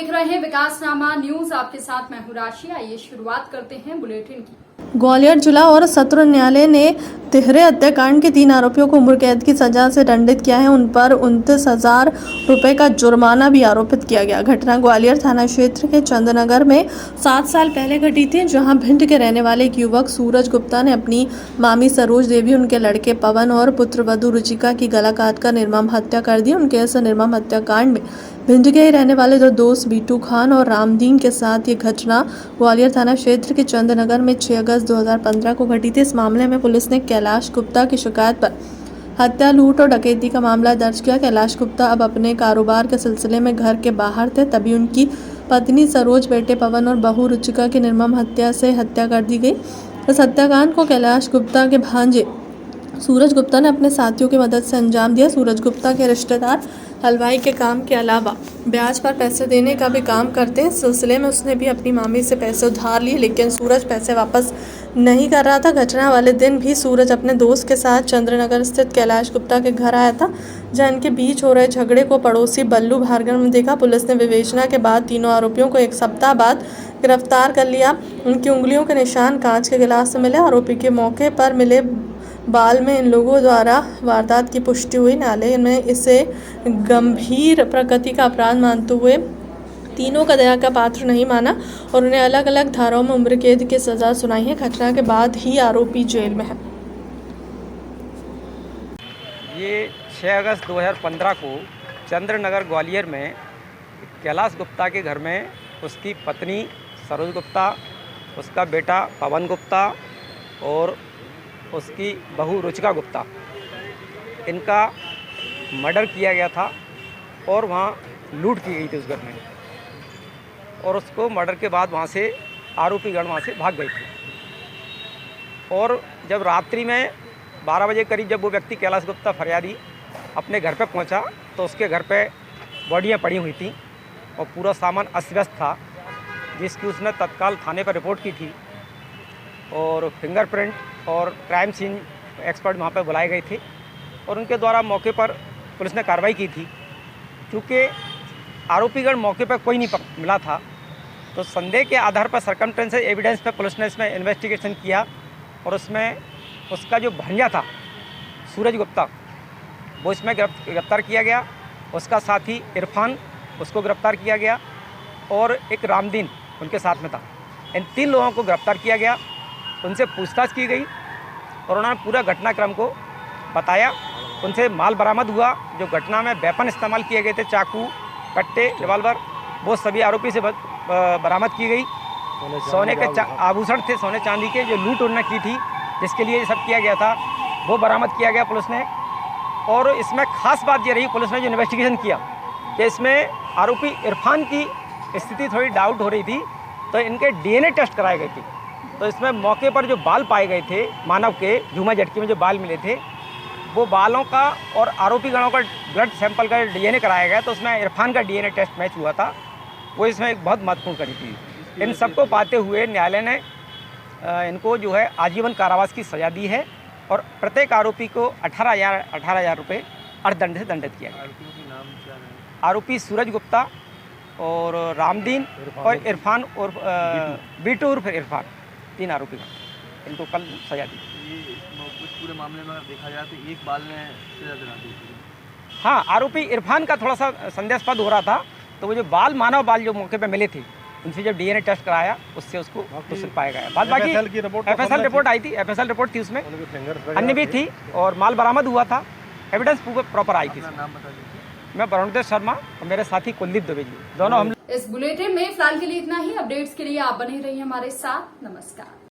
देख रहे हैं विकासनामा न्यूज, आपके साथ मैं हूं राशि। आइए शुरुआत करते हैं बुलेटिन की। ग्वालियर जिला और सत्र न्यायालय ने तिहरे हत्याकांड के 3 आरोपियों को उम्र कैद की सजा से दंडित किया है। उन पर 29,000 रुपए का जुर्माना भी आरोपित किया गया। घटना ग्वालियर थाना क्षेत्र के चंदनगर में 7 साल पहले घटी थी, जहां भिंड के रहने वाले एक युवक सूरज गुप्ता ने अपनी मामी सरोज देवी, उनके लड़के पवन और पुत्रवधू रुचिका की गला काटकर निर्मम हत्या कर दी। उनके इस निर्मम हत्याकांड में भिंड के ही रहने वाले 2 दोस्त बीटू खान और रामदीन के साथ ये घटना ग्वालियर थाना क्षेत्र के चंदनगर में 6 अगस्त 2015 को घटी थी। इस मामले में पुलिस ने कैलाश गुप्ता की शिकायत पर हत्या, लूट और डकैती का मामला दर्ज किया। कैलाश गुप्ता अब अपने कारोबार के सिलसिले में घर के बाहर थे, तभी उनकी पत्नी सरोज, बेटे पवन और बहू रुचिका की निर्मम हत्या कर दी गई। इस हत्याकांड को कैलाश गुप्ता के भांजे सूरज गुप्ता ने अपने साथियों की मदद से अंजाम दिया। सूरज गुप्ता के रिश्तेदार हलवाई के काम के अलावा ब्याज पर पैसे देने का भी काम करते हैं। इस सिलसिले में उसने भी अपनी मामी से पैसे उधार लिए, लेकिन सूरज पैसे वापस नहीं कर रहा था। घटना वाले दिन भी सूरज अपने दोस्त के साथ चंद्रनगर स्थित कैलाश गुप्ता के घर आया था, जहां इनके बीच हो रहे झगड़े को पड़ोसी बल्लू भार्गव ने देखा। पुलिस ने विवेचना के बाद तीनों आरोपियों को 1 सप्ताह बाद गिरफ्तार कर लिया। उनकी उंगलियों के निशान कांच के गिलास से मिले। आरोपी के मौके पर मिले बाल में इन लोगों द्वारा वारदात की पुष्टि हुई। न्यायालय ने इसे गंभीर प्रकृति का अपराध मानते हुए तीनों का दया का पात्र नहीं माना और उन्हें अलग अलग धाराओं में उम्र कैद की सजा सुनाई है। घटना के बाद ही आरोपी जेल में है। ये 6 अगस्त 2015 को चंद्रनगर ग्वालियर में कैलाश गुप्ता के घर में उसकी पत्नी सरोज गुप्ता, उसका बेटा पवन गुप्ता और उसकी बहू रुचिका गुप्ता, इनका मर्डर किया गया था और वहाँ लूट की गई थी उस घर में। और उसको मर्डर के बाद वहाँ से आरोपीगण वहाँ से भाग गए थे। और जब रात्रि में 12 बजे करीब जब वो व्यक्ति कैलाश गुप्ता फरियादी अपने घर पे पहुँचा, तो उसके घर पे बॉडियाँ पड़ी हुई थी और पूरा सामान अस्त व्यस्त था, जिसकी उसने तत्काल थाने पर रिपोर्ट की थी। और फिंगरप्रिंट और क्राइम सीन एक्सपर्ट वहाँ पर बुलाए गए थे और उनके द्वारा मौके पर पुलिस ने कार्रवाई की थी। क्योंकि आरोपीगण मौके पर कोई नहीं मिला था, तो संदेह के आधार पर सर्कमस्टेंशियल एविडेंस पर पुलिस ने इसमें इन्वेस्टिगेशन किया और उसमें उसका जो भांजा था सूरज गुप्ता, वो इसमें गिरफ्तार किया गया। उसका साथी इरफान, उसको गिरफ्तार किया गया और एक रामदीन उनके साथ में था। इन 3 लोगों को गिरफ्तार किया गया। उनसे पूछताछ की गई और उन्होंने पूरा घटनाक्रम को बताया। उनसे माल बरामद हुआ, जो घटना में वेपन इस्तेमाल किए गए थे, चाकू, कट्टे, रिवॉल्वर, वो सभी आरोपी से बरामद की गई। सोने के आभूषण थे, सोने चांदी के, जो लूट उन्होंने की थी, जिसके लिए ये सब किया गया था, वो बरामद किया गया पुलिस ने। और इसमें ख़ास बात ये रही, पुलिस ने जो इन्वेस्टिगेशन किया कि इसमें आरोपी इरफान की स्थिति थोड़ी डाउट हो रही थी, तो इनके DNA टेस्ट कराए गए थे। तो इसमें मौके पर जो बाल पाए गए थे मानव के, झूमा झटकी में जो बाल मिले थे, वो बालों का और आरोपी गणों का ब्लड सैंपल का DNA कराया गया, तो उसमें इरफान का DNA टेस्ट मैच हुआ था। वो इसमें एक बहुत महत्वपूर्ण कड़ी थी। इन सबको पाते हुए न्यायालय ने इनको जो है आजीवन कारावास की सज़ा दी है और प्रत्येक आरोपी को 18,000 रुपये अर्थदंड से दंडित किया गया। आरोपी सूरज गुप्ता और रामदीन और इरफान और बीटू उर्फ इरफान, 3 आरोपी इनको कल सजा दी। इस पूरे मामले में अगर देखा जाए तो एक बाल ने सजा दिला दी। हाँ, आरोपी इरफान का थोड़ा सा संदेहास्पद हो रहा था, तो वो जो बाल, मानव बाल जो मौके पे मिले थे, उनसे जब DNA टेस्ट कराया, उससे उसको कुछ पाया गया। बाद बाकी FSL रिपोर्ट आई थी, FSL रिपोर्ट थी, उसमें अन्य भी थी और माल बरामद हुआ था, एविडेंस प्रॉपर आई थी। नाम बता दीजिए। मैं वरुण शर्मा और मेरे साथी कुलदीप दुबे जी, दोनों हम। इस बुलेटिन में फिलहाल के लिए इतना ही। अपडेट्स के लिए आप बने रहिए हमारे साथ। नमस्कार।